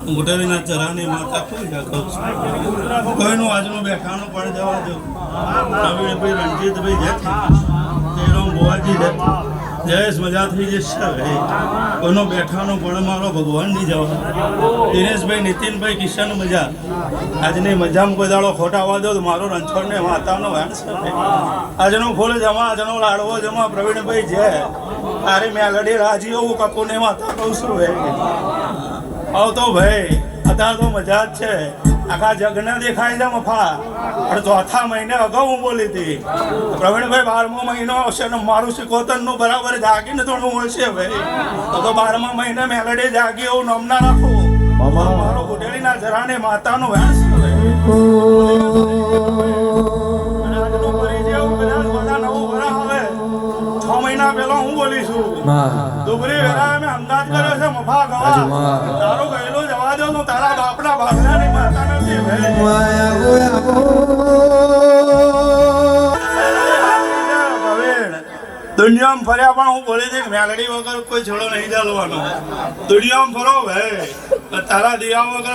મોટેરીના ચરાની માતા કોઈનું આજનું બેઠાનું પણ જવા દો. નવીનભાઈ રણજીતભાઈ જેઠી તેનો ભુવાજી જયેશ મજાથી જે છે કોઈનો બેઠાનું પણ મારો ભગવાનની જવા. દિનેશભાઈ નીતિનભાઈ કિશન મજા આજની મજામાં કોઈ દાડો ખોટા વાદો તો મારો રણછોડને માતાનો વાંસ આજનો ફૂલ જમા આજનો લાડવો જમા પ્રવીણભાઈ જે તારે મેલડી રાજી એવું કપૂને માતા કહું છું આવતો ભાઈ અત્યારે તો મજા જ છે. આખા જગને દેખાય છે મફા. પણ ચોથા મહિને અગાઉ હું બોલી હતી પ્રવીણભાઈ 12મો મહિનો આવશે ને મારું સિકોતરનું બરાબર જાગીને થોડું મળશે ભાઈ. તો 12મા મહિને મેલડી જાગી એવું નામ ના રાખું મારો ગુડેલીના જરાને માતાનો વાંસ પેલો હું બોલીશું દુબરી વેરા મેં અંદાજ કર્યો છે મફા ગવા તારો ગયેલો જવા દો તું તારા બાપના બાપના માતા નથી દુનિયામાં ફર્યા પણ હું બોલી દઈ મેલડી વગર કોઈ છોડો નહીં ચાલવાનો. દુનિયામાં ફરો ભાઈ તારા દિયા વગર